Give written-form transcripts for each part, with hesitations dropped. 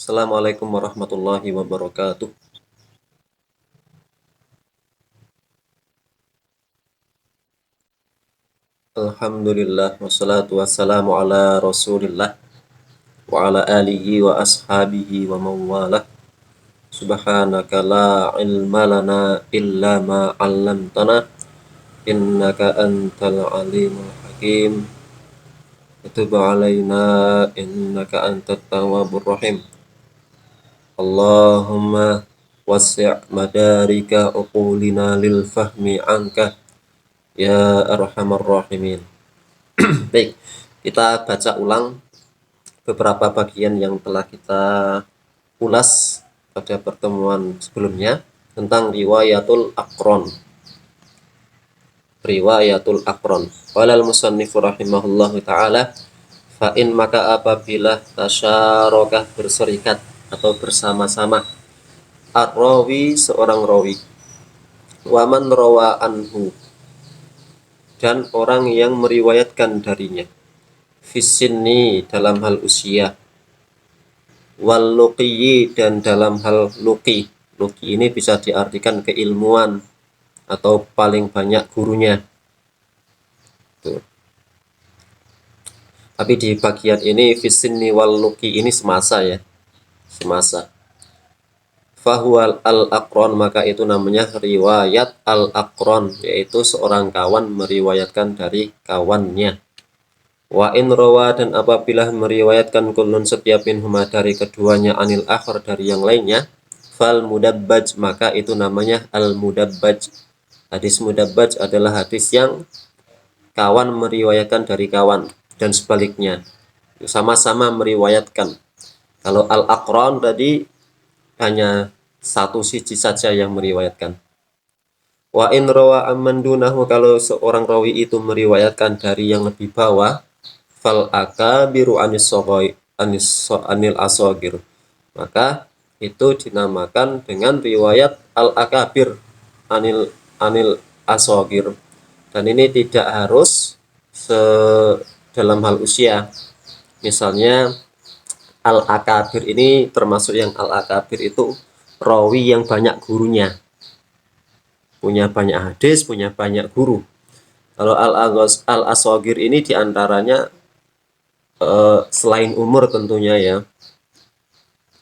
Assalamualaikum warahmatullahi wabarakatuh. Alhamdulillah wassalatu wassalamu ala Rasulillah wa ala alihi wa ashabihi wa mawalah. Subhanaka la ilma lana illa ma 'allamtana innaka antal alimul hakim. Tub alaina innaka antat tawwabur rahim. Allahumma wasi' madarika uqulina lil fahmi anka ya arhamar rahimin. Baik, kita baca ulang beberapa bagian yang telah kita ulas pada pertemuan sebelumnya tentang riwayatul aqron. Riwayatul aqron. Walal musannifu rahimahullahu ta'ala, fa'in maka apabila tasyarokah berserikat atau bersama-sama ar-rawi seorang rawi, waman rawa anhu dan orang yang meriwayatkan darinya, fisinni dalam hal usia, wal luqiyyi dan dalam hal luqi. Luqi ini bisa diartikan keilmuan atau paling banyak gurunya. Tuh. Tapi di bagian ini fisinni wal luqi ini semasa ya. Semasa. Fahuwal al-aqron, maka itu namanya riwayat al-aqron, yaitu seorang kawan meriwayatkan dari kawannya. Wa in rawa dan apabila meriwayatkan kullun setiap minhuma dari keduanya anil akhar dari yang lainnya, fal mudabbaj, maka itu namanya al mudabbaj. Hadis mudabbaj adalah hadis yang kawan meriwayatkan dari kawan dan sebaliknya, sama-sama meriwayatkan. Kalau al aqran tadi hanya satu sisi saja yang meriwayatkan. Wa in rawa amman dunahu, kalau seorang rawi itu meriwayatkan dari yang lebih bawah, fal akabiru anil asogir, maka itu dinamakan dengan riwayat al akabir anil asogir. Dan ini tidak harus dalam hal usia. Misalnya al akabir ini termasuk yang al akabir itu rawi yang banyak gurunya, punya banyak hadis, punya banyak guru. Kalau al asogir ini diantaranya selain umur tentunya ya,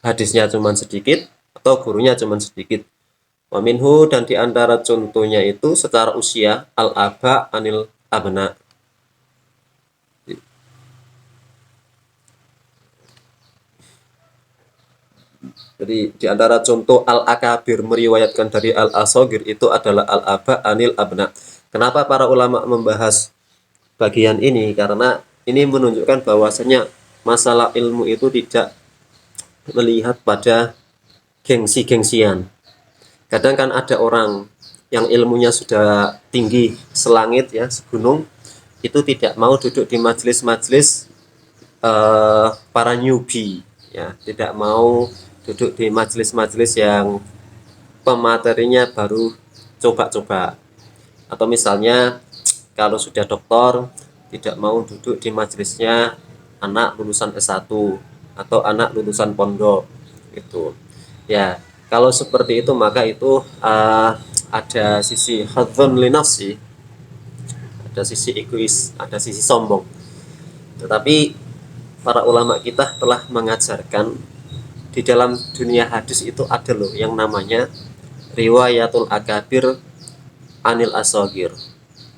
hadisnya cuma sedikit atau gurunya cuma sedikit. Wa minhu, dan diantara contohnya itu secara usia al aba anil abna. Jadi diantara contoh al akabir meriwayatkan dari al asogir itu adalah al aba anil abna. Kenapa para ulama membahas bagian ini? Karena ini menunjukkan bahwasanya masalah ilmu itu tidak melihat pada gengsi-gengsian. Kadang kan ada orang yang ilmunya sudah tinggi selangit ya, segunung, itu tidak mau duduk di majelis-majelis para newbie ya, tidak mau duduk di majelis-majelis yang pematerinya baru coba-coba. Atau misalnya kalau sudah doktor, tidak mau duduk di majelisnya anak lulusan S1 atau anak lulusan pondok itu ya. Kalau seperti itu maka itu ada sisi hadzun li nafsi, ada sisi egois, ada sisi sombong. Tetapi para ulama kita telah mengajarkan di dalam dunia hadis itu ada loh yang namanya riwayatul akabir anil asogir,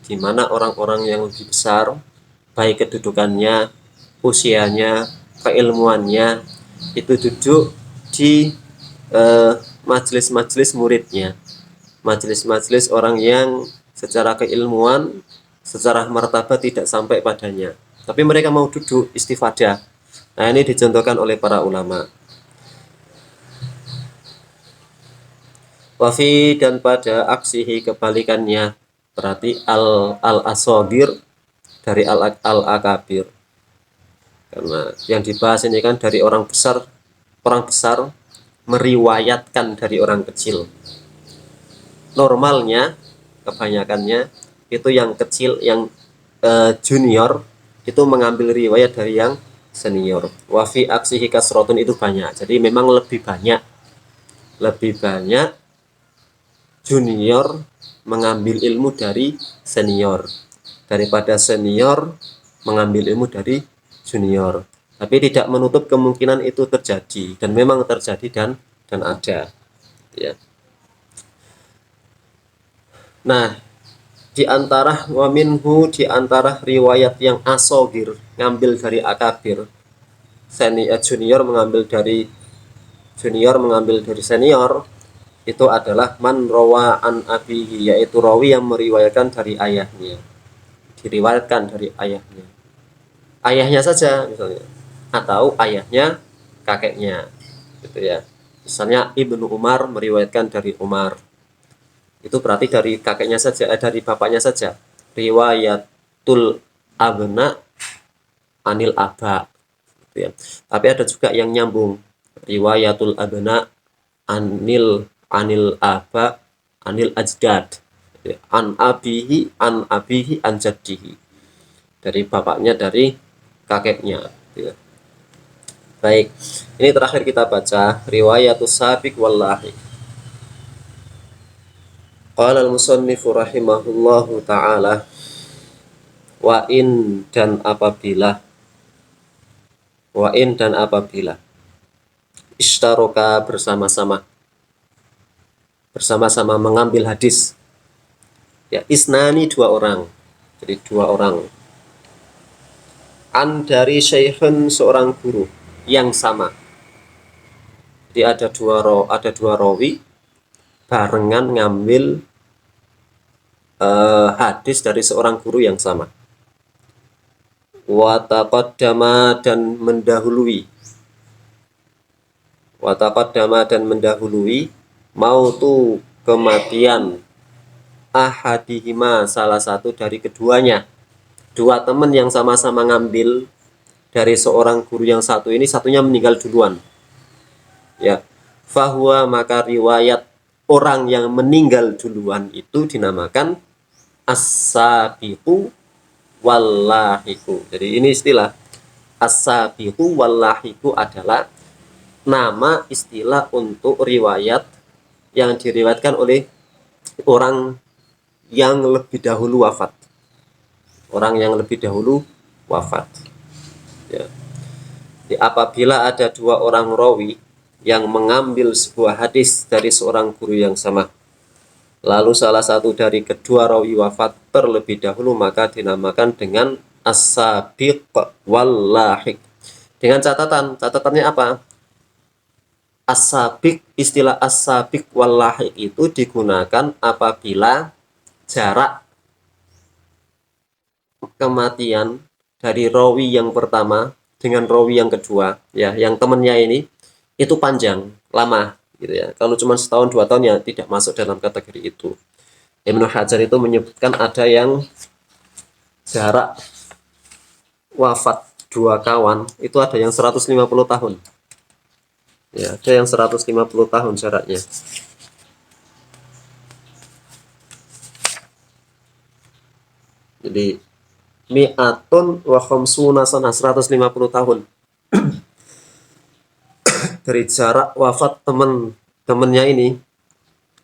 di mana orang-orang yang lebih besar, baik kedudukannya, usianya, keilmuannya, itu duduk di majelis-majelis muridnya, majelis-majelis orang yang secara keilmuan, secara martabat tidak sampai padanya, tapi mereka mau duduk istifadah. Nah, ini dicontohkan oleh para ulama. Wafi, dan pada aksihi kebalikannya, berarti al asogir dari al akabir. Karena yang dibahas ini kan dari orang besar meriwayatkan dari orang kecil. Normalnya kebanyakannya itu yang kecil, yang junior itu mengambil riwayat dari yang senior. Wa fi aksihi kasrotun itu banyak. Jadi memang lebih banyak junior mengambil ilmu dari senior daripada senior mengambil ilmu dari junior. Tapi tidak menutup kemungkinan itu terjadi, dan memang terjadi dan ada, ya. Nah, di antara riwayat yang asogir ngambil dari akabir, junior mengambil dari senior, itu adalah man rawa an abihi, yaitu rawi yang meriwayatkan dari ayahnya, diriwayatkan dari ayahnya saja misalnya, atau ayahnya kakeknya, gitu ya. Misalnya Ibnu Umar meriwayatkan dari Umar, itu berarti dari kakeknya saja, dari bapaknya saja. Riwayatul abna anil aba, gitu ya. Tapi ada juga yang nyambung, riwayatul abna anil aba anil ajdad, an abihi an jaddihi, dari bapaknya dari kakeknya, gitu ya. Baik, ini terakhir kita baca riwayatus sabiq wal lahiq. Qala al-musannifu rahimahullahu ta'ala, wa in dan apabila ishtaroka bersama-sama mengambil hadis, ya, isnani dua orang, jadi dua orang, an dari syaikhun seorang guru yang sama. Jadi ada dua rawi barengan ngambil hadis dari seorang guru yang sama. Wa taqaddama dan mendahului mautu kematian ahadihima salah satu dari keduanya. Dua teman yang sama-sama ngambil dari seorang guru yang satu ini, satunya meninggal duluan, ya. Fahuwa, maka riwayat orang yang meninggal duluan itu dinamakan as-sabiqu wallahiku. Jadi ini istilah as-sabiqu wallahiku adalah nama istilah untuk riwayat yang diriwayatkan oleh orang yang lebih dahulu wafat. Ya. Jadi apabila ada dua orang rawi yang mengambil sebuah hadis dari seorang guru yang sama, lalu salah satu dari kedua rawi wafat terlebih dahulu, maka dinamakan dengan as-sabiq wal lahiq. Dengan catatannya apa? Istilah as-sabiq wal lahiq itu digunakan apabila jarak kematian dari rawi yang pertama dengan rawi yang kedua, ya, yang temennya ini itu panjang, lama, gitu ya. Kalau cuma setahun 2 tahun ya tidak masuk dalam kategori itu. Ibnu Hajar itu menyebutkan ada yang jarak wafat dua kawan itu ada yang 150 tahun. Ya, ada yang 150 tahun jaraknya. Jadi mi'atun wa khamsuna sana, 150 tahun. Dari jarak wafat temennya ini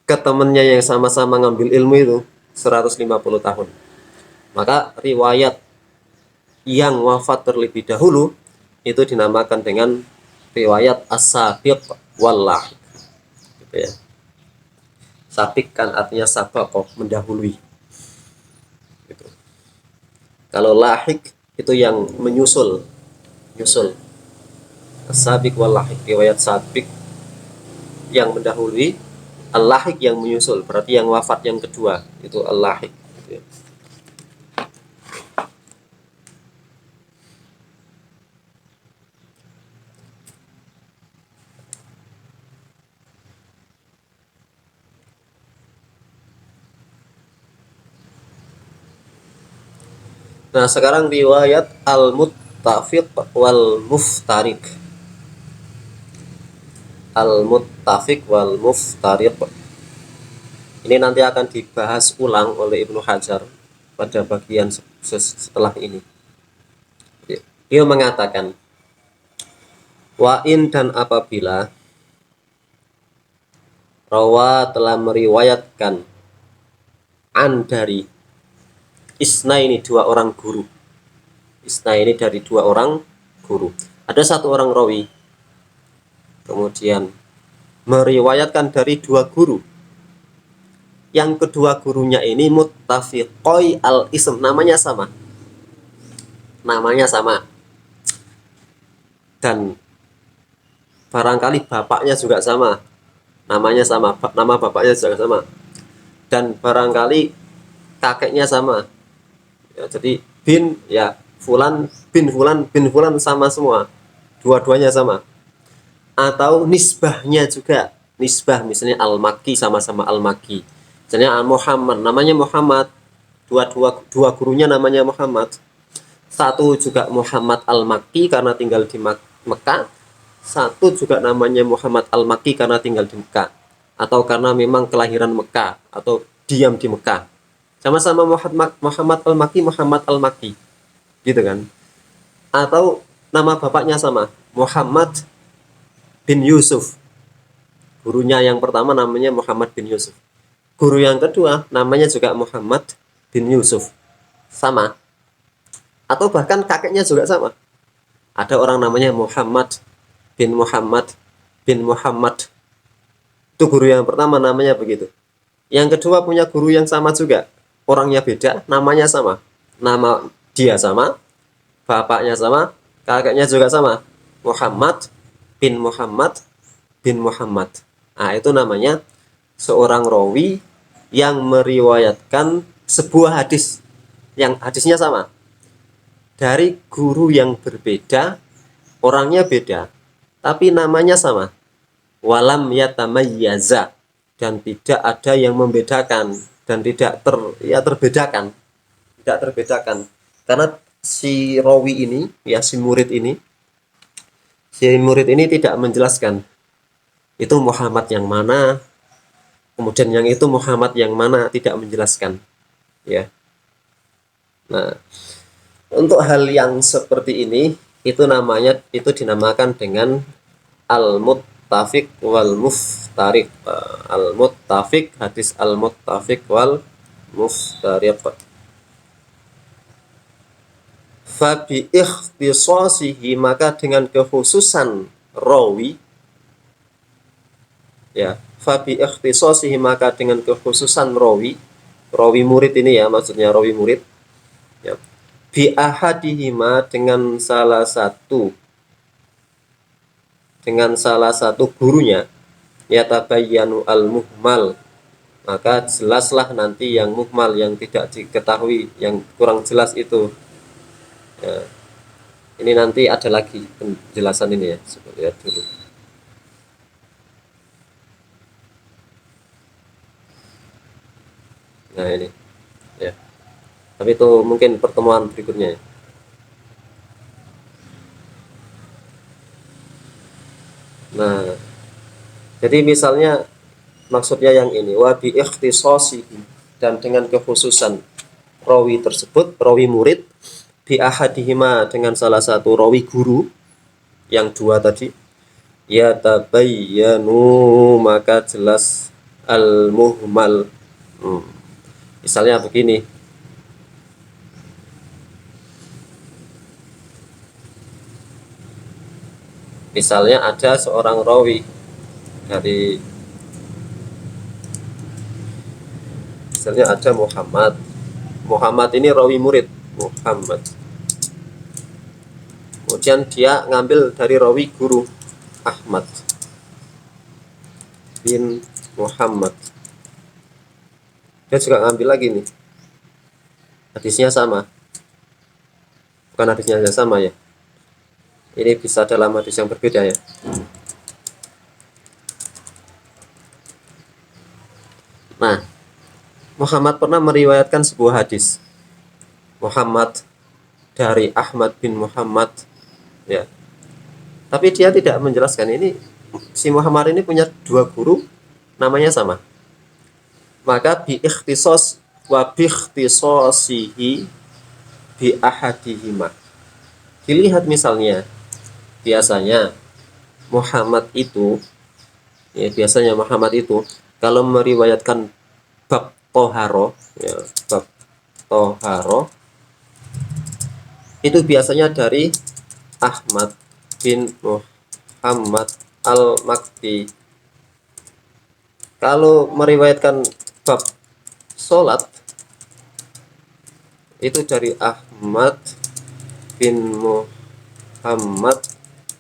ke temennya yang sama-sama ngambil ilmu itu 150 tahun. Maka riwayat yang wafat terlebih dahulu itu dinamakan dengan riwayat as-sabiq wal lahiq, gitu ya. Sabiq kan artinya sabaqah, mendahului. Gitu. Kalau lahiq itu yang menyusul. As-sabiq wal lahiq, riwayat sabiq yang mendahului, al-lahiq yang menyusul, berarti yang wafat yang kedua itu al-lahiq, gitu ya. Nah, sekarang riwayat al-muttafiq wal muftariq. Al-muttafiq wal muftariq ini nanti akan dibahas ulang oleh Ibnu Hajar pada bagian setelah ini. Dia mengatakan, Wa in dan apabila rawa telah meriwayatkan an dari isna ini dua orang guru. Isna ini dari dua orang guru. Ada satu orang rawi, kemudian meriwayatkan dari dua guru. Yang kedua gurunya ini muttafiqoi al-ism, namanya sama. Namanya sama. Dan barangkali bapaknya juga sama. Namanya sama, nama bapaknya juga sama. Dan barangkali kakeknya sama. Ya, jadi bin ya fulan bin fulan sama semua, dua-duanya sama. Atau nisbahnya juga, nisbah misalnya al-Makki sama-sama al-Makki, misalnya Muhammad namanya Muhammad, dua gurunya namanya Muhammad, satu juga Muhammad al-Makki karena tinggal di Mekah, satu juga namanya Muhammad al-Makki karena tinggal di Mekah atau karena memang kelahiran Mekah atau diam di Mekah, sama-sama Muhammad al-Makki gitu kan. Atau nama bapaknya sama, Muhammad bin Yusuf, gurunya yang pertama namanya Muhammad bin Yusuf, guru yang kedua namanya juga Muhammad bin Yusuf, sama. Atau bahkan kakeknya juga sama, ada orang namanya Muhammad bin Muhammad bin Muhammad, itu guru yang pertama namanya begitu. Yang kedua punya guru yang sama juga, orangnya beda, namanya sama, nama dia sama, bapaknya sama, kakeknya juga sama, Muhammad bin Muhammad bin Muhammad. Nah, itu namanya seorang rawi yang meriwayatkan sebuah hadis yang hadisnya sama dari guru yang berbeda, orangnya beda, tapi namanya sama. Walam yatamayyaza, dan tidak ada yang membedakan dan tidak terbedakan, tidak terbedakan. Karena si rawi ini, ya si murid ini tidak menjelaskan itu Muhammad yang mana, kemudian yang itu Muhammad yang mana, tidak menjelaskan, ya. Nah, untuk hal yang seperti ini itu dinamakan dengan al-muttafiq wal muftariq. Al-muttafiq, hadis al-muttafiq wal muftariq. Fabi ikhtisasihi, maka dengan kekhususan rawi, ya, fabi ikhtisasihi, maka dengan kekhususan rawi murid ini, ya, maksudnya rawi murid, ya, bi ahadihima, dengan salah satu gurunya, ya tabayyanu al muhmal, maka jelaslah nanti yang muhmal, yang tidak diketahui, yang kurang jelas itu. Ya, ini nanti ada lagi penjelasan ini, ya, lihat dulu. Nah ini, ya, tapi itu mungkin pertemuan berikutnya, ya. Nah, jadi misalnya maksudnya yang ini, wa bi ikhtisasihi, dan dengan kekhususan rawi tersebut, rawi murid, bi ahadihima, dengan salah satu rawi guru yang dua tadi, ya tabayyanu, maka jelas al muhmal. Misalnya begini, misalnya ada seorang rawi dari, misalnya ada Muhammad ini rawi murid Muhammad, kemudian dia ngambil dari rawi guru Ahmad bin Muhammad, dia juga ngambil lagi nih, hadisnya sama, bukan hadisnya sama, ya, ini bisa dalam hadis yang berbeda, ya. Nah, Muhammad pernah meriwayatkan sebuah hadis, Muhammad dari Ahmad bin Muhammad, ya, tapi dia tidak menjelaskan ini si Muhammad ini punya dua guru, namanya sama. Maka bi ikhtisas wa bi ikhtisasihi bi ahadihima, dilihat misalnya, biasanya Muhammad itu, ya biasanya Muhammad itu kalau meriwayatkan bab toharo, ya, bab toharo itu biasanya dari Ahmad bin Muhammad al-Makki. Kalau meriwayatkan bab sholat itu dari Ahmad bin Muhammad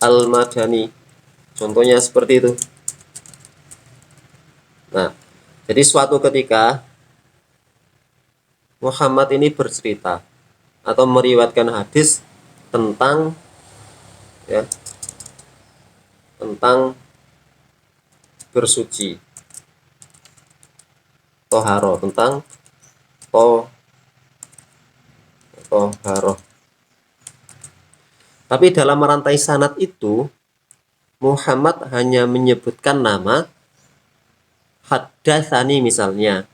al-Madani. Contohnya seperti itu. Nah, jadi suatu ketika Muhammad ini bercerita atau meriwayatkan hadis tentang, ya, tentang bersuci, toharo, tentang toharo. Tapi dalam rantai sanad itu Muhammad hanya menyebutkan nama haddatsani, misalnya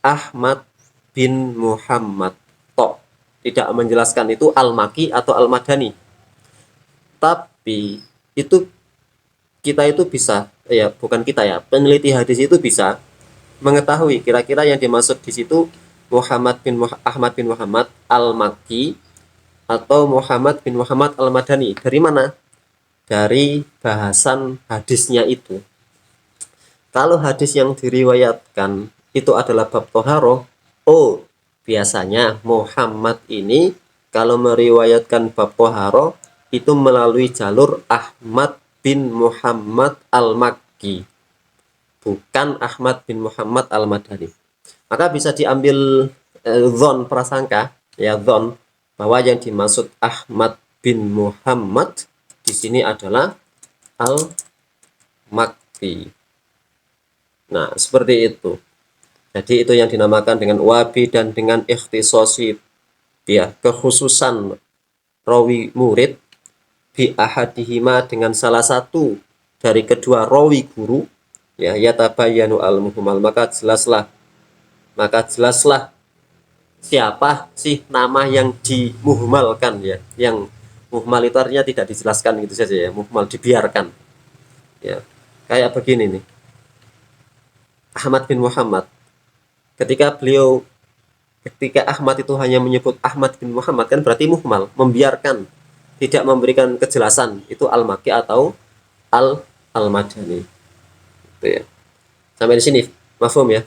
Ahmad bin Muhammad, tok, tidak menjelaskan itu al-Maki atau al-Madani. Tapi itu kita itu bisa, ya bukan kita ya, peneliti hadis itu bisa mengetahui kira-kira yang dimaksud di situ Ahmad bin Muhammad al-Makki atau Muhammad bin Muhammad al-Madani. Dari mana? Dari bahasan hadisnya itu. Kalau hadis yang diriwayatkan itu adalah bab toharo, oh biasanya Muhammad ini kalau meriwayatkan bab toharo itu melalui jalur Ahmad bin Muhammad al-Makki, bukan Ahmad bin Muhammad al-Madani. Maka bisa diambil zon, prasangka, ya, zon, bahwa yang dimaksud Ahmad bin Muhammad di sini adalah al-Makki. Nah, seperti itu. Jadi itu yang dinamakan dengan wabi dan dengan ikhtisasi, ya, kekhususan rawi murid bi ahadihima, dengan salah satu dari kedua rawi guru, ya, yatabayyanu al-muhmal, maka jelaslah siapa sih nama yang dimuhmalkan, ya. Yang muhmal itu artinya tidak dijelaskan gitu saja, ya, muhmal dibiarkan, ya. Kayak begini nih, Ahmad bin Muhammad, ketika Ahmad itu hanya menyebut Ahmad bin Muhammad, kan berarti muhmal, membiarkan, tidak memberikan kejelasan itu al-Makki atau al-Madani. Itu ya. Sampai di sini mafhum ya.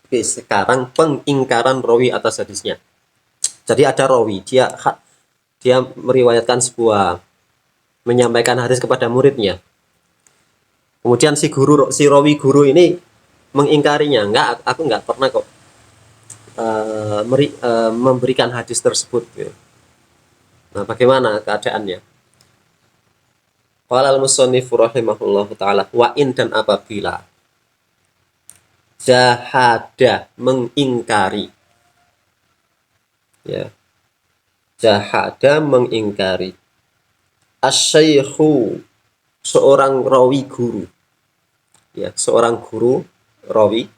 Oke, sekarang pengingkaran rawi atas hadisnya. Jadi ada rawi, dia meriwayatkan menyampaikan hadis kepada muridnya. Kemudian si rawi guru ini mengingkarinya. Enggak, aku enggak pernah kok memberikan hadis tersebut. Nah, bagaimana keadaannya? Qala al-musannifu rahimahullahu taala, wa in, dan apabila jahada, mengingkari, ya, jahada, mengingkari, asy-syaikhu, seorang rawi guru, ya, seorang guru rawi,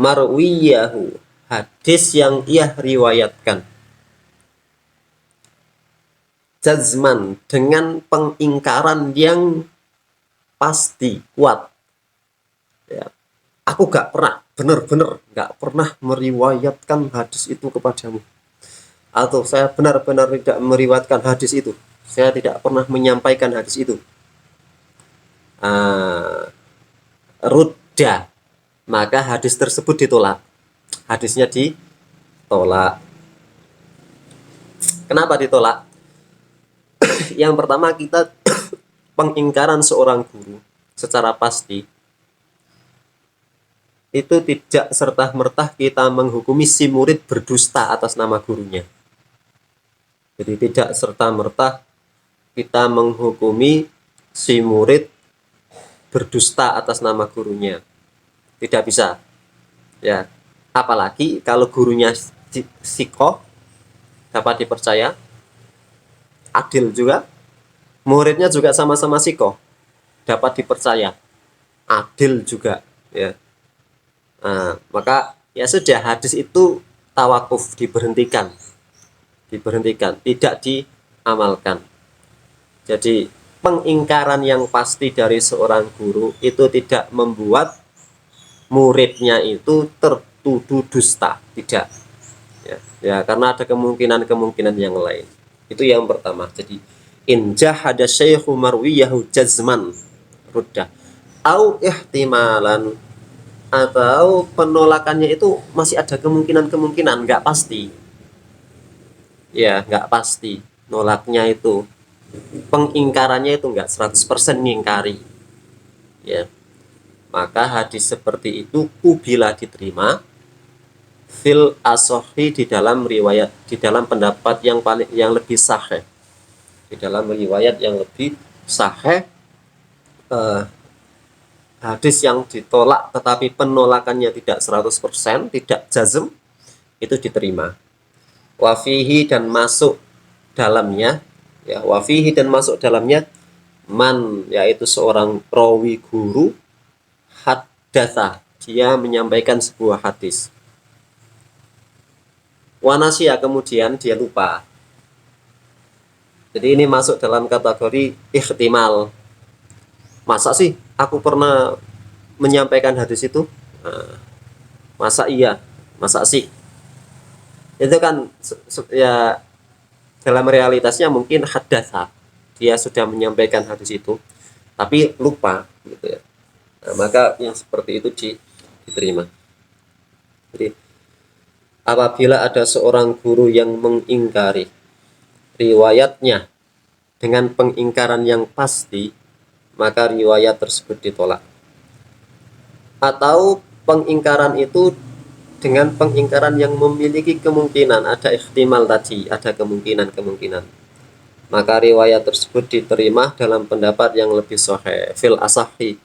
marwiyahu, hadis yang ia riwayatkan, jazman, dengan pengingkaran yang pasti, kuat, ya, aku gak pernah, benar-benar gak pernah meriwayatkan hadis itu kepadamu, atau saya benar-benar tidak meriwayatkan hadis itu, saya tidak pernah menyampaikan hadis itu. Rudda, maka hadis tersebut ditolak, hadisnya ditolak. Kenapa ditolak? Yang pertama, kita pengingkaran seorang guru secara pasti itu tidak serta-merta kita menghukumi si murid berdusta atas nama gurunya. Jadi tidak serta-merta kita menghukumi si murid berdusta atas nama gurunya. Tidak bisa. Ya, apalagi kalau gurunya sikoh, dapat dipercaya, adil juga, muridnya juga sama-sama sikoh, dapat dipercaya, adil juga, ya. Nah, maka ya sudah, hadis itu tawakuf, diberhentikan, tidak diamalkan. Jadi pengingkaran yang pasti dari seorang guru itu tidak membuat muridnya itu tertuduh dusta, tidak. Ya, karena ada kemungkinan-kemungkinan yang lain. Itu yang pertama. Jadi in jahada syekhu marwiyahu jazman ruddah au ihtimalan, atau penolakannya itu masih ada kemungkinan-kemungkinan, nggak pasti. Ya, nggak pasti. Nolaknya itu, pengingkarannya itu nggak 100% ngingkari. Ya, maka hadis seperti itu bila diterima fil asohi, di dalam riwayat, di dalam pendapat yang lebih sahih, di dalam riwayat yang lebih sahih, eh, hadis yang ditolak tetapi penolakannya tidak 100%, tidak jazm, itu diterima. Wafihi, dan masuk dalamnya, ya, wafihi dan masuk dalamnya man, yaitu seorang rawi guru, haddatha, dia menyampaikan sebuah hadis, wanasya, kemudian dia lupa. Jadi ini masuk dalam kategori ihtimal. Masa sih aku pernah menyampaikan hadis itu? Nah, masa iya? Masa sih? Itu kan ya, dalam realitasnya mungkin hadatsa, dia sudah menyampaikan hadis itu tapi lupa gitu ya. Nah, maka yang seperti itu diterima. Jadi apabila ada seorang guru yang mengingkari riwayatnya dengan pengingkaran yang pasti, maka riwayat tersebut ditolak. Atau pengingkaran itu dengan pengingkaran yang memiliki kemungkinan, ada ihtimal tadi, ada kemungkinan-kemungkinan, maka riwayat tersebut diterima dalam pendapat yang lebih sahih fil asahi.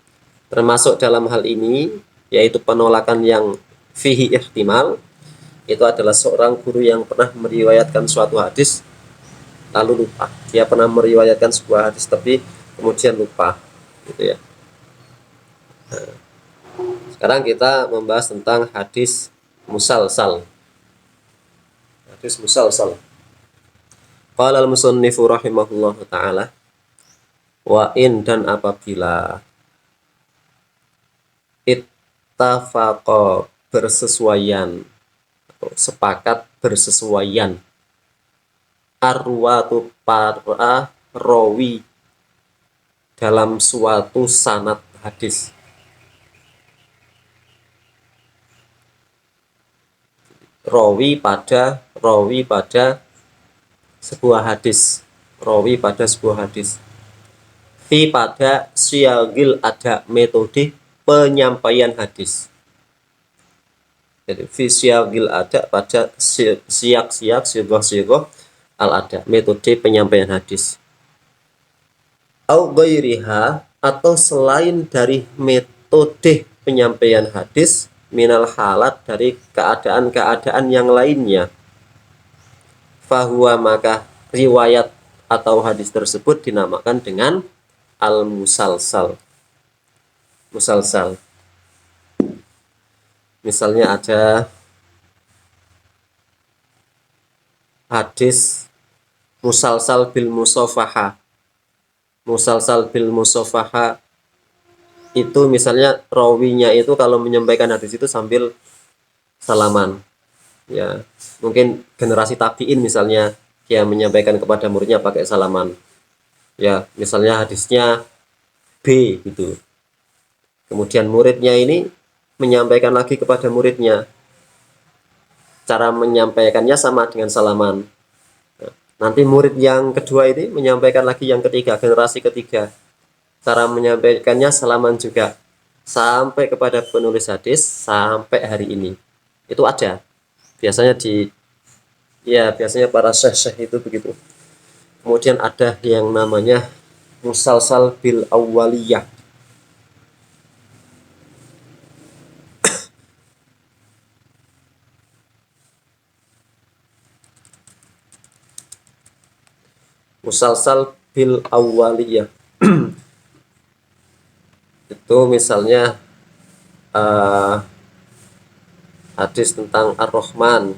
Termasuk dalam hal ini yaitu penolakan yang fihi ihtimal, itu adalah seorang guru yang pernah meriwayatkan suatu hadis lalu lupa. Dia pernah meriwayatkan sebuah hadis tapi kemudian lupa, gitu ya. Nah, sekarang kita membahas tentang hadis musalsal. Hadis musalsal. Qala al-musannifu rahimahullah ta'ala, wa in, dan apabila ittafaqa, bersesuaian atau sepakat bersesuaian, arwatu, para rawi dalam suatu sanad hadis. Rawi pada sebuah hadis, rawi pada sebuah hadis, fi, pada syagil, ada metode penyampaian hadis. Jadi fi syagil, ada pada siak-siak, sigoh-sigoh al ada, metode penyampaian hadis. Au ghairiha, atau selain dari metode penyampaian hadis, minal halat, dari keadaan-keadaan yang lainnya. Fahuwa, maka riwayat atau hadis tersebut dinamakan dengan al-musalsal. Musalsal. Misalnya ada hadis musalsal bil musafaha. Musalsal bil musafaha itu misalnya rawinya itu kalau menyampaikan hadis itu sambil salaman. Ya, mungkin generasi tabi'in misalnya, dia menyampaikan kepada muridnya pakai salaman. Ya, misalnya hadisnya B gitu. Kemudian muridnya ini menyampaikan lagi kepada muridnya. Cara menyampaikannya sama dengan salaman. Nanti murid yang kedua ini menyampaikan lagi yang ketiga, generasi ketiga. Cara menyampaikannya salaman juga. Sampai kepada penulis hadis sampai hari ini. Itu ada. Biasanya biasanya para syekh-syekh itu begitu. Kemudian ada yang namanya musalsal bil awwaliyah. Musalsal bil awwaliyah. Itu misalnya hadis tentang Ar-Rahman.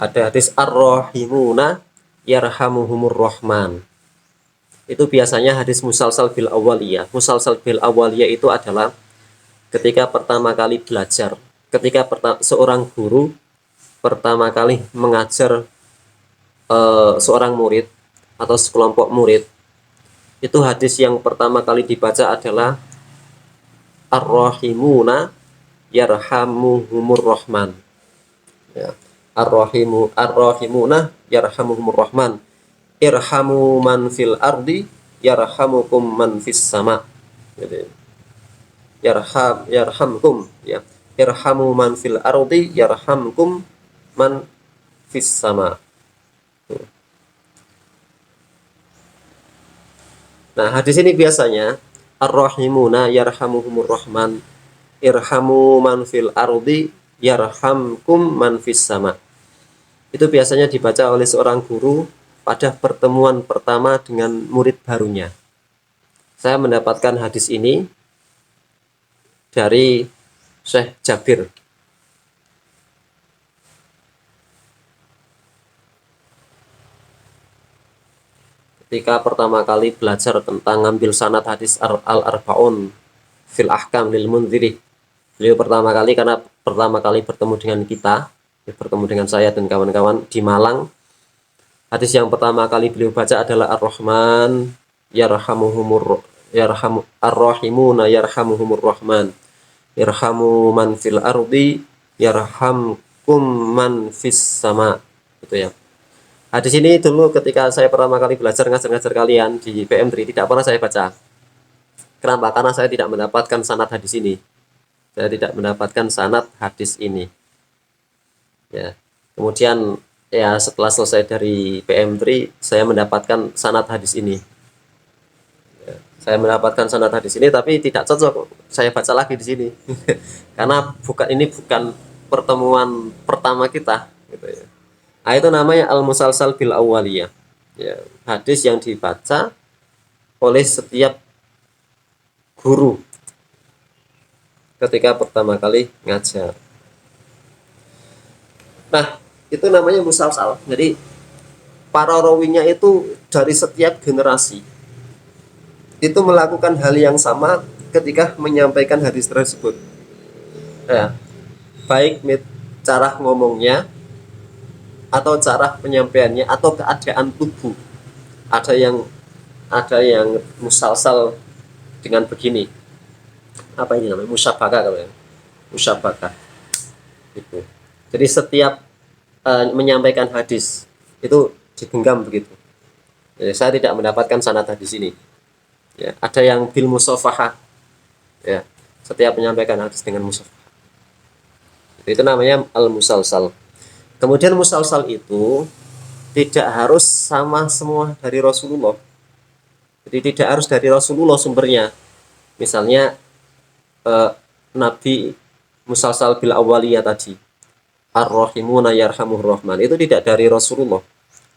Ada hadis Ar-Rahimuna yarhamuhumur Rahman. Itu biasanya hadis musalsal bil awaliyah. Musalsal bil awaliyah itu adalah ketika pertama kali belajar, ketika seorang guru pertama kali mengajar seorang murid atau sekelompok murid, itu hadis yang pertama kali dibaca adalah Ar-Rahimuna yarhamuhumur Rahman. Ya. Ar-Rahimuna yarhamuhumur Rahman. Irhamu man fil ardi yarhamukum man fis sama. Jadi yarhamkum, ya. Irhamu man fil ardi yarhamkum man fis sama. Nah, hadis ini biasanya Ar-Rahimuna yarhamuhumur Rahman, irhamu man fil ardi yarhamkum man fis sama. Itu biasanya dibaca oleh seorang guru pada pertemuan pertama dengan murid barunya. Saya mendapatkan hadis ini dari Syekh Jabir. Ketika pertama kali belajar tentang ngambil sanad hadis al-arba'un fil ahkam lil Mundhiri, beliau pertama kali, karena pertama kali bertemu dengan kita, bertemu dengan saya dan kawan-kawan di Malang, hadis yang pertama kali beliau baca adalah Ar-Rahman Ar-Rahimuna yarhamuhumur Rahman, irhamu man fil ardi yarhamkum man fis sama. Itu ya. Hadis ini dulu ketika saya pertama kali belajar ngajar-ngajar kalian di PM3 tidak pernah saya baca. Kenapa? Karena saya tidak mendapatkan sanad hadis ini. Saya tidak mendapatkan sanad hadis ini. Ya. Kemudian ya setelah selesai dari PM3 saya mendapatkan sanad hadis ini. Ya, saya mendapatkan sanad hadis ini tapi tidak cocok saya baca lagi di sini. Karena ini bukan pertemuan pertama kita, gitu ya. Nah, itu namanya al-musalsal bil awaliyah. Ya, hadis yang dibaca oleh setiap guru ketika pertama kali ngajar. Nah, itu namanya musalsal. Jadi para rawinya itu dari setiap generasi itu melakukan hal yang sama ketika menyampaikan hadis tersebut. Ya, baik cara ngomongnya atau cara penyampaiannya atau keadaan tubuh. Ada yang musalsal dengan begini. Apa ini namanya? Musyabakah katanya. Musyabakah. Itu. Jadi setiap menyampaikan hadis itu digenggam begitu. Jadi saya tidak mendapatkan sanad hadis ini. Ya, ada yang bil musafahah. Ya, setiap menyampaikan hadis dengan musafahah. Itu namanya al-musalsal. Kemudian musalsal itu tidak harus sama semua dari Rasulullah. Jadi tidak harus dari Rasulullah sumbernya. Misalnya Nabi musalsal bil awaliyah tadi, Ar-Rahimuna yarhamuhur Rahman, itu tidak dari Rasulullah.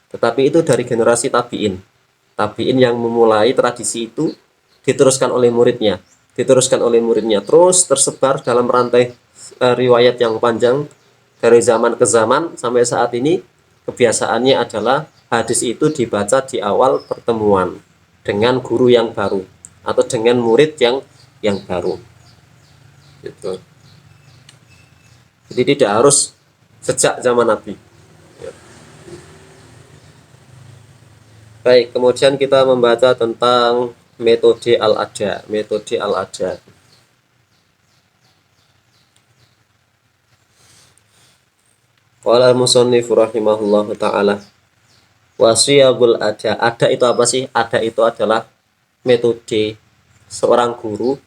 Tetapi itu dari generasi tabi'in. Tabi'in yang memulai tradisi itu diteruskan oleh muridnya. Terus tersebar dalam rantai riwayat yang panjang dari zaman ke zaman sampai saat ini. Kebiasaannya adalah hadis itu dibaca di awal pertemuan dengan guru yang baru atau dengan murid yang baru. Gitu. Jadi tidak harus sejak zaman Nabi. Ya. Baik, kemudian kita membaca tentang metode al-ada. Qala al-musannif rahimahullahu ta'ala, wasiyagul ada. Ada itu apa sih? Ada itu adalah metode seorang guru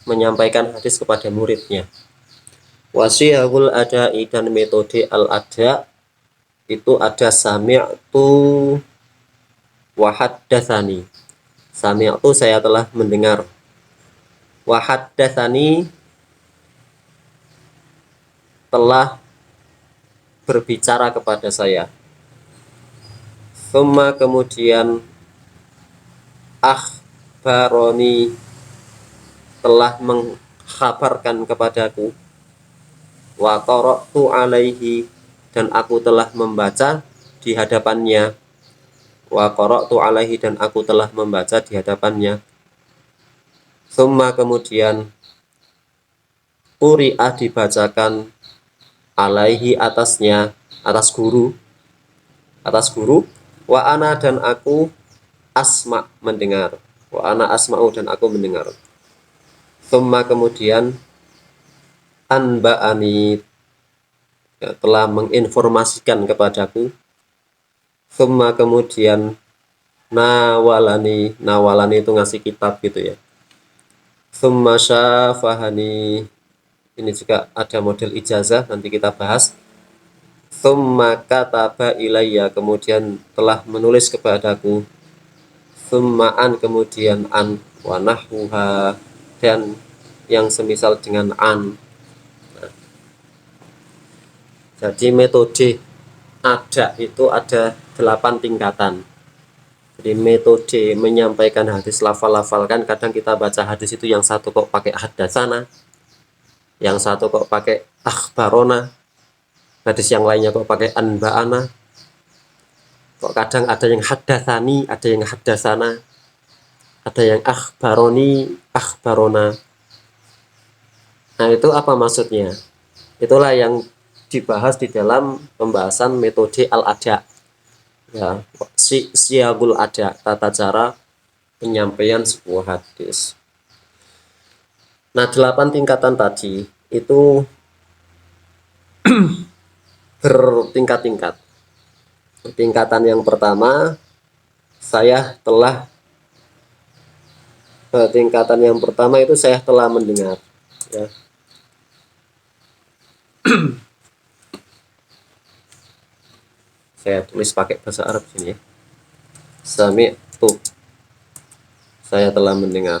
menyampaikan hadis kepada muridnya. Wasiyagul ada, dan metode al-ada itu ada sami'tu wa haddatsani. Sami'tu saya telah mendengar. Wa haddatsani telah berbicara kepada saya. Thumma kemudian akhbaroni telah mengkhabarkan kepadaku, wa qara'tu alaihi dan aku telah membaca di hadapannya, wa qara'tu alaihi dan aku telah membaca di hadapannya. Thumma kemudian quri'ah dibacakan alaihi atasnya, atas guru, wa ana dan aku asma mendengar, wa ana asma'u dan aku mendengar. Thumma kemudian anba'ani telah menginformasikan kepadaku. Thumma kemudian nawalani itu ngasih kitab gitu ya. Thumma syafahani, ini juga ada model ijazah, nanti kita bahas. Thumma kataba ilayya kemudian telah menulis kepadaku. Thumma an kemudian an wa nahwuha dan yang semisal dengan an. Nah, jadi metode ada itu ada 8 tingkatan. Jadi metode menyampaikan hadis, lafal-lafalkan, kadang kita baca hadis itu yang satu kok pakai hadatsana, yang satu kok pakai akhbarona, hadis yang lainnya kok pakai anba'ana, kok kadang ada yang hadatsani, ada yang hadatsana, ada yang akhbaroni, akhbarona. Nah, itu apa maksudnya? Itulah yang dibahas di dalam pembahasan metode al-ada. Ya, siyagul ada, tata cara penyampaian sebuah hadis. Nah, 8 tingkatan tadi itu bertingkat-tingkat. Tingkatan yang pertama itu saya telah mendengar, ya. Saya tulis pakai bahasa Arab sini ya. Sami'tu, saya telah mendengar.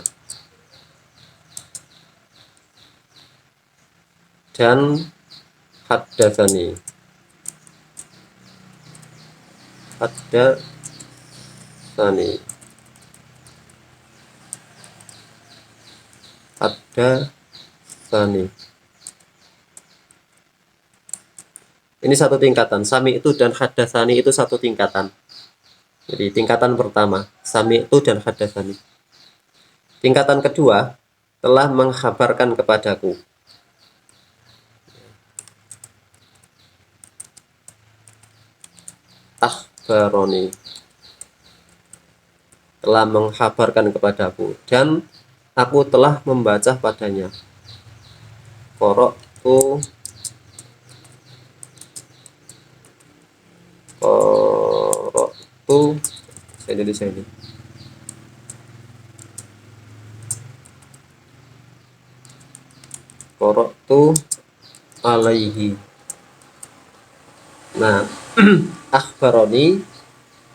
Dan haddatsani, ini satu tingkatan. Sami itu dan hadatsani itu satu tingkatan. Jadi tingkatan pertama sami itu dan hadatsani. Tingkatan kedua telah mengkhabarkan kepadaku. Akhbaroni telah mengkhabarkan kepadaku dan aku telah membaca padanya. Qara'tu saya ini. Qara'tu alaihi. Nah, akhbaroni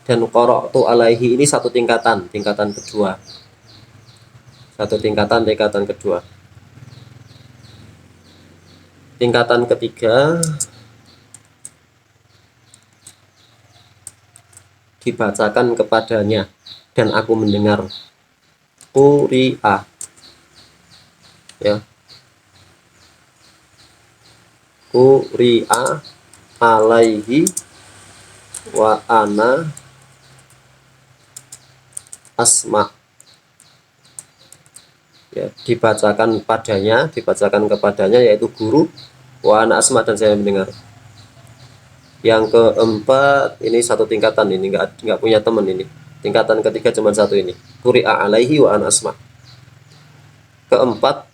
dan qara'tu alaihi ini satu tingkatan kedua. Tingkatan kedua. Tingkatan ketiga dibacakan kepadanya dan aku mendengar. Quri'ah, ya. Quri'ah alaihi wa ana asma, ya, dibacakan kepadanya yaitu guru, wa ana asma dan saya mendengar. Yang keempat ini satu tingkatan, ini nggak punya teman ini. Tingkatan ketiga cuma satu ini. Quri'a alaihi wa ana asma. Keempat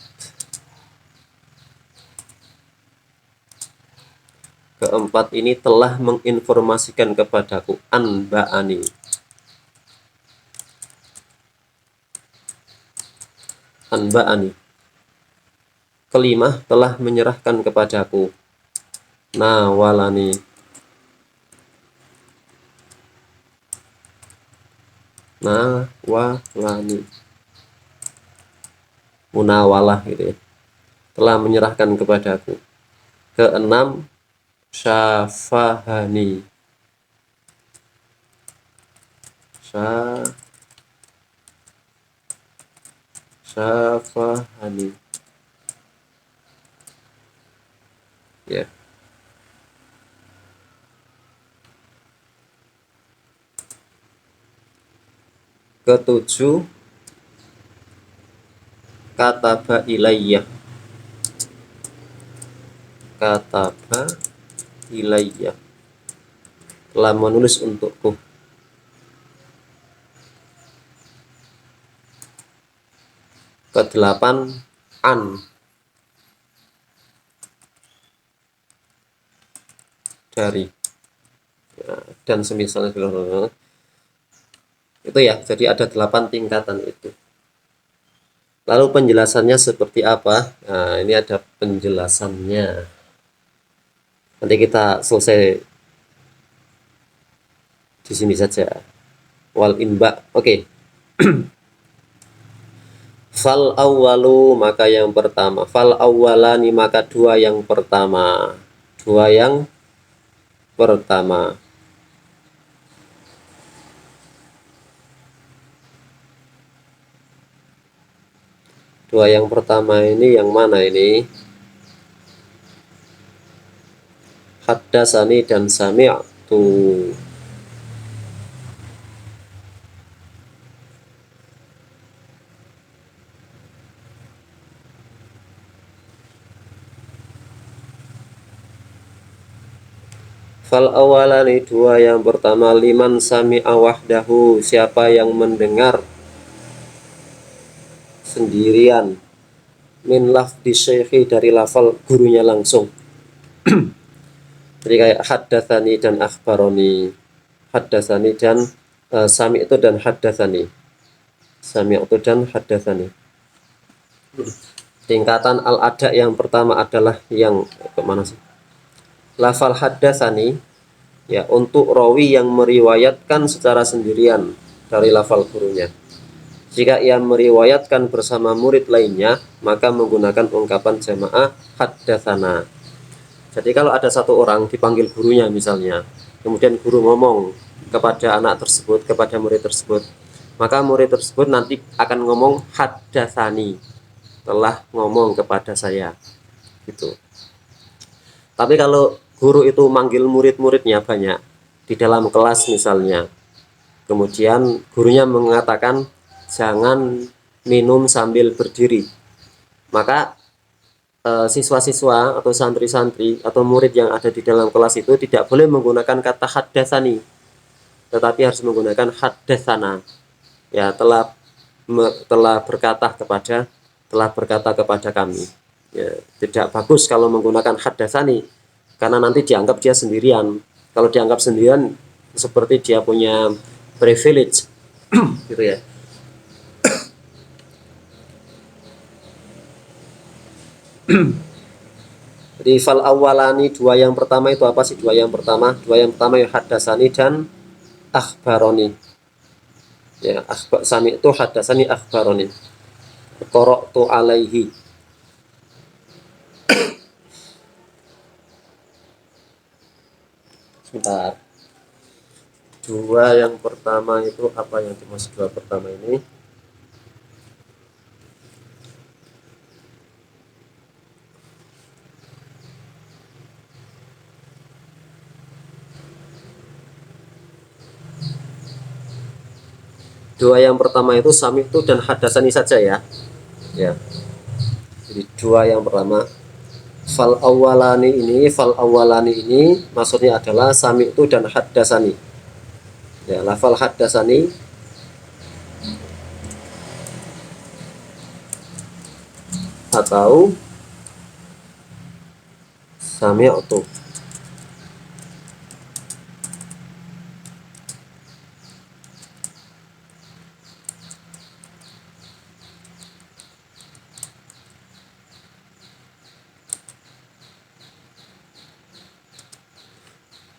ini telah menginformasikan kepadaku. Anba'ani. Kelima telah menyerahkan kepadaku. Nawalani. Munawalah gitu ya. Telah menyerahkan kepadaku. Keenam syafahani, syafahani, ya. Ketujuh, kataba ilayya, kataba ilayya, telah menulis untukku. Kedelapan, an, dari, ya, dan semisalnya itu ya. Jadi ada 8 tingkatan itu. Lalu penjelasannya seperti apa? Nah, ini ada penjelasannya. Nanti kita selesai di sini saja. Wal inba, oke. Fal awwalu, maka yang pertama. Fal awwalani, maka dua yang pertama. Dua yang pertama. Dua yang pertama ini yang mana ini? Haddasani dan sami'tu. Fal awalani, dua yang pertama. Liman sami'a wahdahu, siapa yang mendengar sendirian. Min lafdi syekhi, dari lafal gurunya langsung. Jadi kayak haddatsani dan akhbaroni, haddatsani dan sami'tu dan haddatsani, sami'tu dan haddatsani. Tingkatan al-ada yang pertama adalah yang kemana sih? Lafal haddatsani, ya, untuk rawi yang meriwayatkan secara sendirian dari lafal gurunya. Jika ia meriwayatkan bersama murid lainnya, maka menggunakan ungkapan jamaah haddatsana. Jadi kalau ada satu orang dipanggil gurunya misalnya, kemudian guru ngomong kepada anak tersebut, kepada murid tersebut, maka murid tersebut nanti akan ngomong haddatsani, telah ngomong kepada saya, gitu. Tapi kalau guru itu manggil murid-muridnya banyak di dalam kelas misalnya, kemudian gurunya mengatakan jangan minum sambil berdiri, maka siswa-siswa atau santri-santri atau murid yang ada di dalam kelas itu tidak boleh menggunakan kata haddatsani, tetapi harus menggunakan haddatsana. Ya, telah berkata kepada kami. Ya, tidak bagus kalau menggunakan haddatsani, karena nanti dianggap dia sendirian. Kalau dianggap sendirian, seperti dia punya privilege, gitu ya. Jadi fal awalani, dua yang pertama itu apa sih? Dua yang pertama ya haddatsani dan akhbaroni. Ya, sami itu haddatsani akhbaroni. Qara'tu alaihi. Sebentar. Dua yang pertama itu apa yang dimaksud dua pertama ini? Dua yang pertama itu sami itu dan haddatsani saja ya. Ya. Jadi dua yang pertama. Fal awalani ini maksudnya adalah sami itu dan haddatsani. Ya, lafal haddatsani atau sami'tu.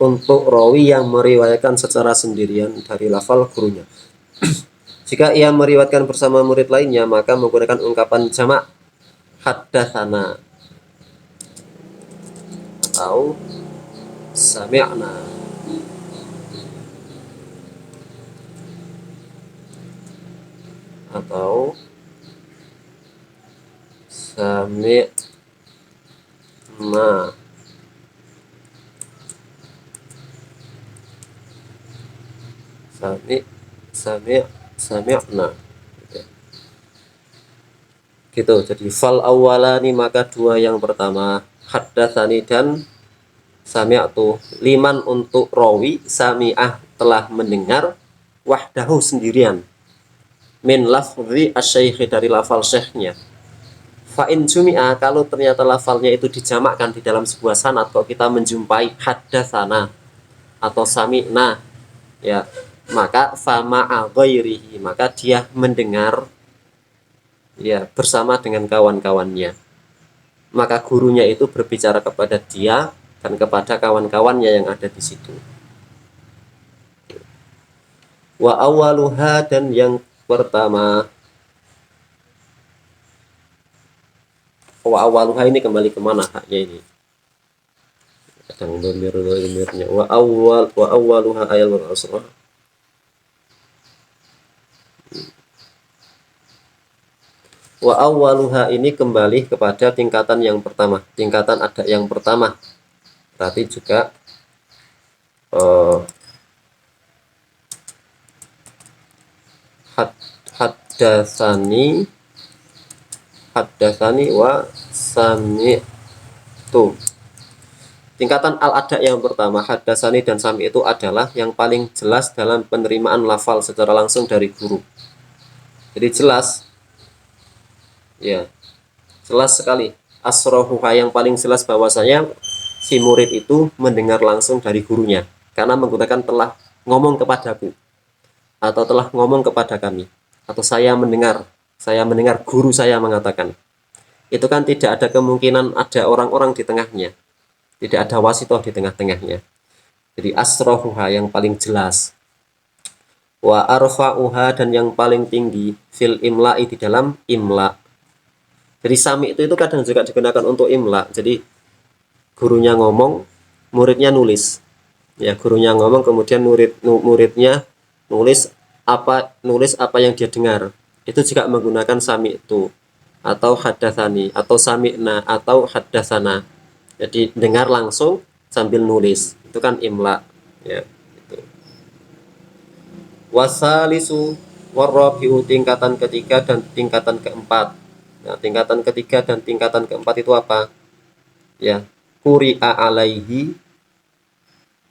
Untuk rawi yang meriwayatkan secara sendirian dari lafal gurunya. Jika ia meriwayatkan bersama murid lainnya, maka menggunakan ungkapan jamak haddatsana atau sami'na, atau sami'na, sami sami sami'na gitu. Jadi fal awwalani, maka dua yang pertama, haddatsani dan sami'tu, liman untuk rawi, sami'ah telah mendengar, wahdahu sendirian, min lafzi asy-syaikh dari lafal syekhnya. Fa in jumi'a, kalau ternyata lafalnya itu dijamakkan di dalam sebuah sanad, kalau kita menjumpai haddatsana atau sami'na ya, maka fama'a ghairihi, maka dia mendengar ya bersama dengan kawan-kawannya, maka gurunya itu berbicara kepada dia dan kepada kawan-kawannya yang ada di situ. Wa awwaluha, dan yang pertama, wa awwaluha ini kembali kemana haknya ini? Kadang domirnya wa awwaluha ayal asrah. Wa awwaluha ini kembali kepada tingkatan yang pertama, tingkatan ada yang pertama. Berarti juga haddatsani wa sami'tu. Tingkatan al-ada yang pertama, haddatsani dan sami itu adalah yang paling jelas dalam penerimaan lafal secara langsung dari guru. Jadi jelas ya, jelas sekali, asrohuha, yang paling jelas bahwasanya si murid itu mendengar langsung dari gurunya karena menggunakan telah ngomong kepadaku, atau telah ngomong kepada kami, atau saya mendengar guru saya mengatakan. Itu kan tidak ada kemungkinan ada orang-orang di tengahnya, tidak ada wasitoh di tengah-tengahnya. Jadi asrohuha yang paling jelas. Wa arfa'uha, dan yang paling tinggi, fil imla'i, di dalam imla. Jadi sami itu kadang juga digunakan untuk imla. Jadi gurunya ngomong, muridnya nulis. Ya, gurunya ngomong, kemudian muridnya nulis apa yang dia dengar. Itu juga menggunakan sami itu, atau haddatsani, atau sami'na, atau haddatsana. Jadi dengar langsung sambil nulis. Itu kan imla, ya. Itu. Wasalisu warrabi'u, tingkatan ketiga dan tingkatan keempat. Nah, tingkatan ketiga dan tingkatan keempat itu apa? Ya, quri'a alaihi.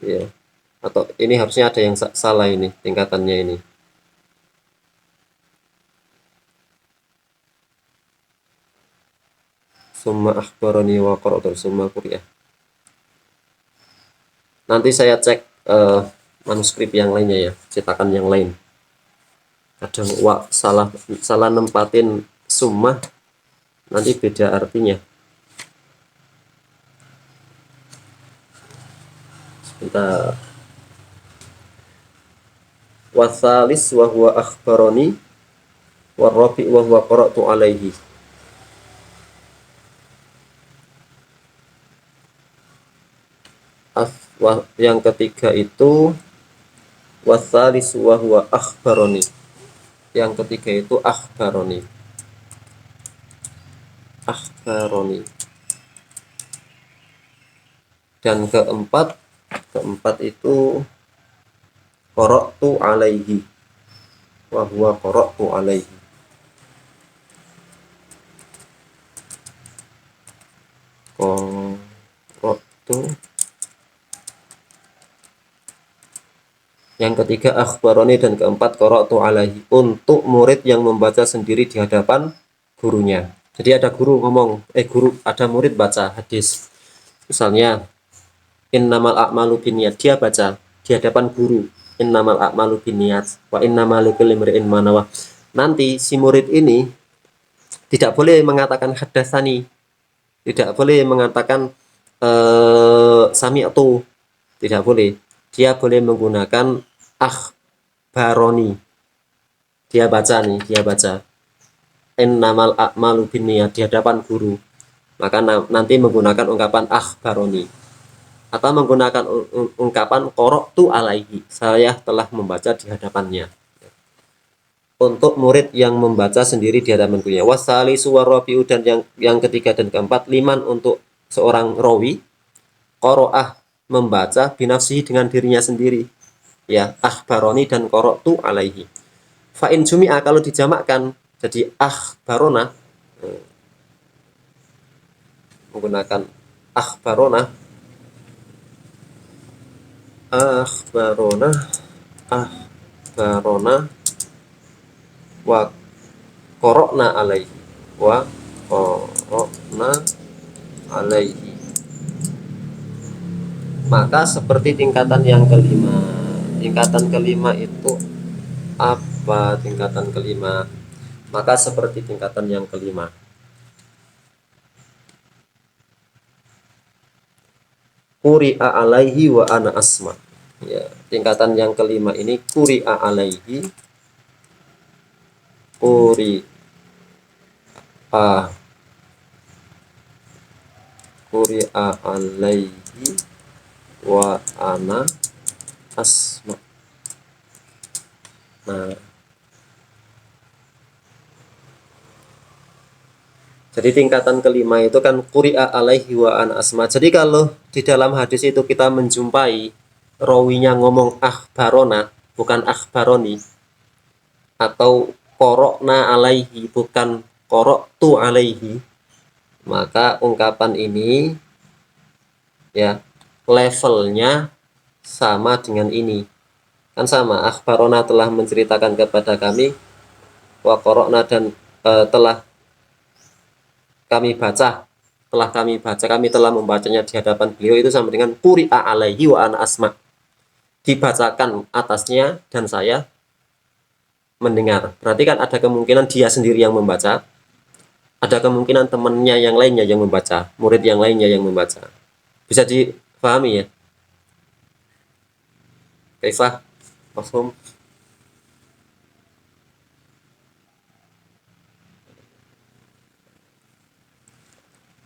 Ya. Atau ini harusnya ada yang salah ini tingkatannya ini. Summa akhbarani wa qara'tu summa quri'a. Nanti saya cek manuskrip yang lainnya ya, cetakan yang lain. Kadang salah nempatin summa, nanti beda artinya. Sebentar. Wasalis wa huwa akhbarani, warrabi wa huwa qara'tu alaihi. Yang ketiga itu wasalis wa huwa akhbarani. Yang ketiga itu akhbarani. Dan keempat itu qara'tu alaihi, wa huwa qara'tu alaihi. Qara'tu. Yang ketiga akhbarani, dan keempat qara'tu alaihi, untuk murid yang membaca sendiri di hadapan gurunya. Jadi ada guru ngomong, ada murid baca hadis. Misalnya innamal a'malu binniyat, dia baca di hadapan guru, innamal a'malu binniyat wa innamal likulli imri'in ma nawa. Nanti si murid ini tidak boleh mengatakan haddatsani, tidak boleh mengatakan sami'tu, tidak boleh. Dia boleh menggunakan akhbaroni. Dia baca innamal a'malu binniyat di hadapan guru, maka nanti menggunakan ungkapan akhbaroni. atau menggunakan ungkapan qara'tu alaihi, saya telah membaca di hadapannya. Untuk murid yang membaca sendiri di hadapan gurunya. Wasalisu warabi'u, dan yang ketiga dan keempat, liman untuk seorang rawi, qara'ah membaca, binafsihi dengan dirinya sendiri, ya, akhbaroni dan qara'tu alaihi. Fa in jumi'a, kalau dijamakkan jadi akhbarona, menggunakan akhbarona, akhbarona, akhbarona, wa qara'na alaihi, wa qara'na alaihi, maka seperti tingkatan yang kelima. Tingkatan kelima itu apa? Tingkatan kelima, maka seperti tingkatan yang kelima. Quri'a alaihi wa ana asma. Ya, tingkatan yang kelima ini quri'a alaihi, quri'a alaihi wa ana asma. Nah, jadi tingkatan kelima itu kan quri'a alaihi wa ana asma. Jadi kalau di dalam hadis itu kita menjumpai rawinya ngomong akhbarona bukan akhbaroni, atau qara'na alaihi bukan qara'tu alaihi, maka ungkapan ini ya levelnya sama dengan ini. Kan sama, akhbarona telah menceritakan kepada kami, wa qara'na dan telah kami baca, kami telah membacanya di hadapan beliau, itu sama dengan quri'a alaihi wa ana asma, dibacakan atasnya dan saya mendengar. Berarti kan ada kemungkinan dia sendiri yang membaca, ada kemungkinan temannya yang lainnya yang membaca, murid yang lainnya yang membaca. Bisa dipahami ya? Kaifah? Mafhum?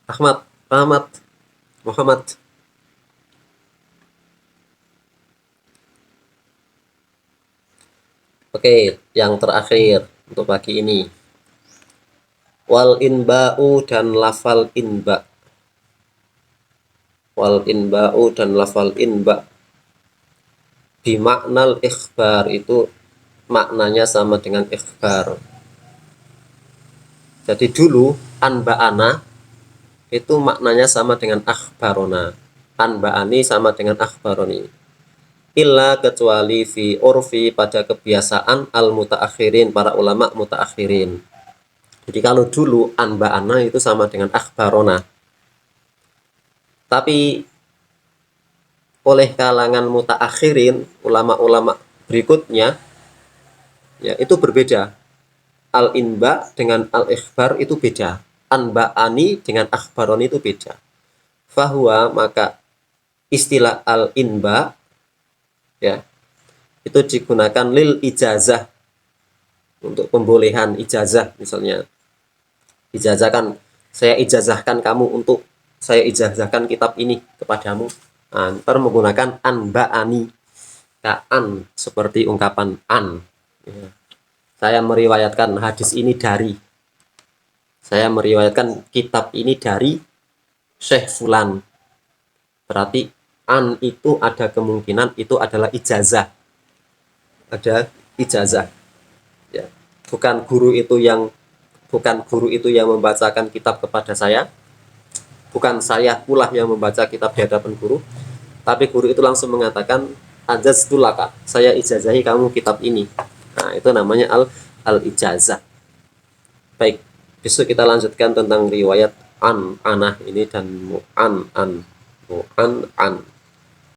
Ahmad, Ahmad, Muhammad. Oke, yang terakhir untuk pagi ini. Wal inba'u dan lafal inba. Wal inba'u dan lafal inba. Bimaknal ikhbar, itu maknanya sama dengan ikhbar. Jadi dulu anba'ana itu maknanya sama dengan akhbarona. Anba'ani sama dengan akhbaroni. Illa kecuali fi urfi, pada kebiasaan al mutaakhirin, para ulama mutaakhirin. Jadi kalau dulu anba'ana itu sama dengan akhbarona. Tapi oleh kalangan mutaakhirin, ulama-ulama berikutnya, ya itu berbeda. Al-inba dengan al-ikhbar itu beda. Anba'ani dengan akhbaroni itu beda. Fahuwa, maka istilah al-inba ya itu digunakan lil ijazah, untuk pembolehan ijazah. Misalnya ijazah kan, saya ijazahkan kamu untuk, saya ijazahkan kitab ini kepadamu. Nah, ntar menggunakan anba'ani, an seperti ungkapan an ya. Saya meriwayatkan hadis ini dari, saya meriwayatkan kitab ini dari Syekh Fulan. Berarti an itu ada kemungkinan itu adalah ijazah, ada ijazah ya. Bukan guru itu yang membacakan kitab kepada saya, bukan saya pula yang membaca kitab di hadapan guru, tapi guru itu langsung mengatakan ajaztulaka, saya ijazahi kamu kitab ini. Nah, itu namanya al-ijazah. Baik, besok kita lanjutkan tentang riwayat an, anah ini, dan mu'an, an.